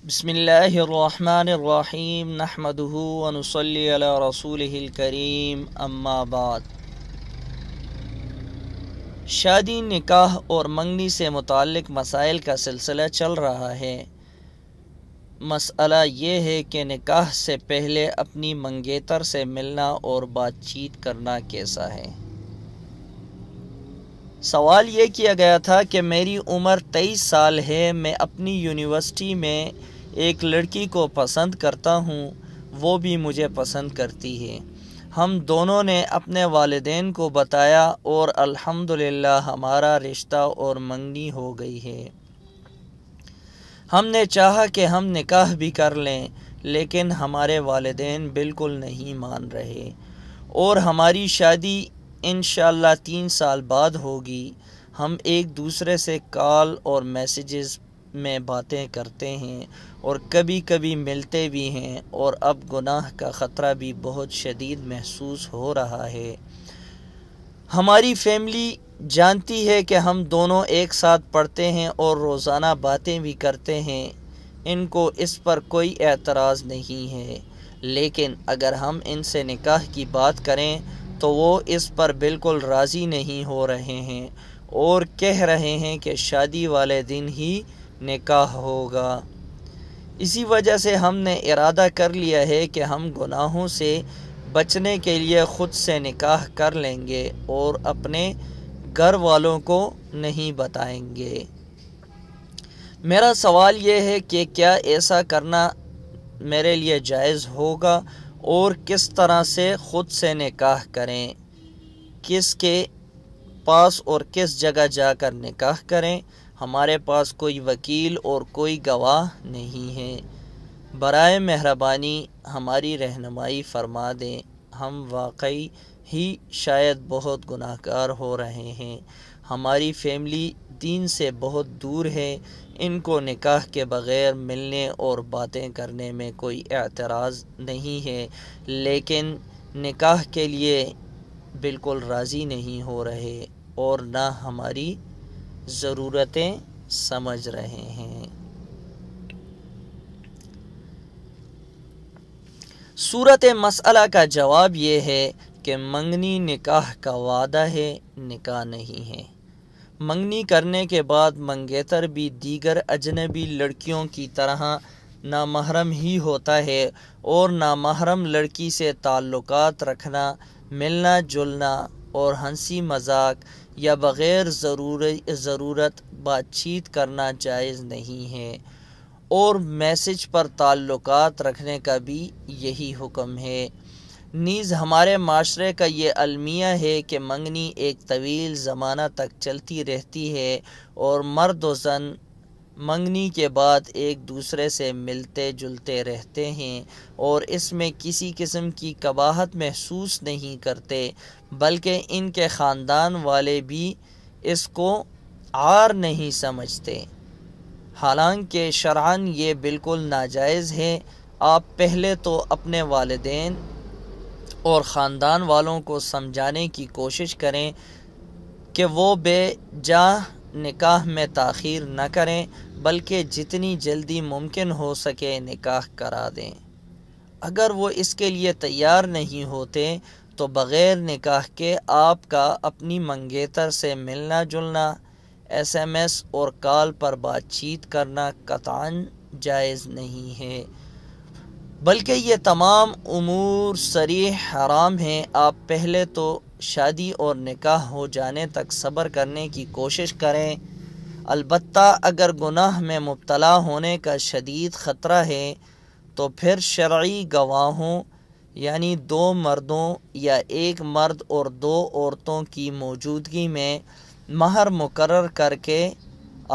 بسم اللہ الرحمن الرحیم نحمدہ ونصلی علی رسولہ الکریم اما بعد۔ شادی، نکاح اور منگنی سے متعلق مسائل کا سلسلہ چل رہا ہے۔ مسئلہ یہ ہے کہ نکاح سے پہلے اپنی منگیتر سے ملنا اور بات چیت کرنا کیسا ہے۔ سوال یہ کیا گیا تھا کہ میری عمر 23 سال ہے، میں اپنی یونیورسٹی میں ایک لڑکی کو پسند کرتا ہوں، وہ بھی مجھے پسند کرتی ہے۔ ہم دونوں نے اپنے والدین کو بتایا اور الحمدللہ ہمارا رشتہ اور منگنی ہو گئی ہے۔ ہم نے چاہا کہ ہم نکاح بھی کر لیں، لیکن ہمارے والدین بالکل نہیں مان رہے اور ہماری شادی انشاءاللہ 3 سال بعد ہوگی۔ ہم ایک دوسرے سے کال اور میسیجز میں باتیں کرتے ہیں اور کبھی کبھی ملتے بھی ہیں، اور اب گناہ کا خطرہ بھی بہت شدید محسوس ہو رہا ہے۔ ہماری فیملی جانتی ہے کہ ہم دونوں ایک ساتھ پڑھتے ہیں اور روزانہ باتیں بھی کرتے ہیں، ان کو اس پر کوئی اعتراض نہیں ہے، لیکن اگر ہم ان سے نکاح کی بات کریں تو وہ اس پر بالکل راضی نہیں ہو رہے ہیں اور کہہ رہے ہیں کہ شادی والے دن ہی نکاح ہوگا۔ اسی وجہ سے ہم نے ارادہ کر لیا ہے کہ ہم گناہوں سے بچنے کے لیے خود سے نکاح کر لیں گے اور اپنے گھر والوں کو نہیں بتائیں گے۔ میرا سوال یہ ہے کہ کیا ایسا کرنا میرے لیے جائز ہوگا اور کس طرح سے خود سے نکاح کریں، کس کے پاس اور کس جگہ جا کر نکاح کریں؟ ہمارے پاس کوئی وکیل اور کوئی گواہ نہیں ہے۔ برائے مہربانی ہماری رہنمائی فرما دیں، ہم واقعی ہی شاید بہت گناہ گار ہو رہے ہیں۔ ہماری فیملی دین سے بہت دور ہے، ان کو نکاح کے بغیر ملنے اور باتیں کرنے میں کوئی اعتراض نہیں ہے، لیکن نکاح کے لیے بالکل راضی نہیں ہو رہے اور نہ ہماری ضرورتیں سمجھ رہے ہیں۔ صورت مسئلہ کا جواب یہ ہے کہ منگنی نکاح کا وعدہ ہے، نکاح نہیں ہے۔ منگنی کرنے کے بعد منگیتر بھی دیگر اجنبی لڑکیوں کی طرح نامحرم ہی ہوتا ہے اور نامحرم لڑکی سے تعلقات رکھنا، ملنا جلنا اور ہنسی مذاق یا بغیر ضرورت بات چیت کرنا جائز نہیں ہے، اور میسج پر تعلقات رکھنے کا بھی یہی حکم ہے۔ نیز ہمارے معاشرے کا یہ المیہ ہے کہ منگنی ایک طویل زمانہ تک چلتی رہتی ہے اور مرد و زن منگنی کے بعد ایک دوسرے سے ملتے جلتے رہتے ہیں اور اس میں کسی قسم کی قباحت محسوس نہیں کرتے، بلکہ ان کے خاندان والے بھی اس کو عار نہیں سمجھتے، حالانکہ شرعاً یہ بالکل ناجائز ہے۔ آپ پہلے تو اپنے والدین اور خاندان والوں کو سمجھانے کی کوشش کریں کہ وہ بے جا نکاح میں تاخیر نہ کریں، بلکہ جتنی جلدی ممکن ہو سکے نکاح کرا دیں۔ اگر وہ اس کے لیے تیار نہیں ہوتے تو بغیر نکاح کے آپ کا اپنی منگیتر سے ملنا جلنا، SMS اور کال پر بات چیت کرنا قطعاً جائز نہیں ہے، بلکہ یہ تمام امور صریح حرام ہیں۔ آپ پہلے تو شادی اور نکاح ہو جانے تک صبر کرنے کی کوشش کریں، البتہ اگر گناہ میں مبتلا ہونے کا شدید خطرہ ہے تو پھر شرعی گواہوں یعنی 2 مردوں یا 1 مرد اور 2 عورتوں کی موجودگی میں مہر مقرر کر کے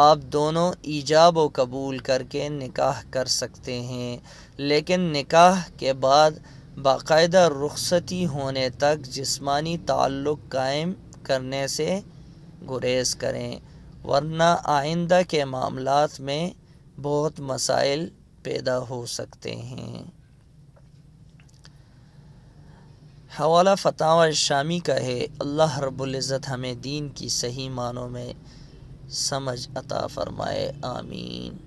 آپ دونوں ایجاب و قبول کر کے نکاح کر سکتے ہیں، لیکن نکاح کے بعد باقاعدہ رخصتی ہونے تک جسمانی تعلق قائم کرنے سے گریز کریں، ورنہ آئندہ کے معاملات میں بہت مسائل پیدا ہو سکتے ہیں۔ حوالہ فتاوی شامی کا ہے۔ اللہ رب العزت ہمیں دین کی صحیح معنوں میں سمجھ عطا فرمائے، آمین۔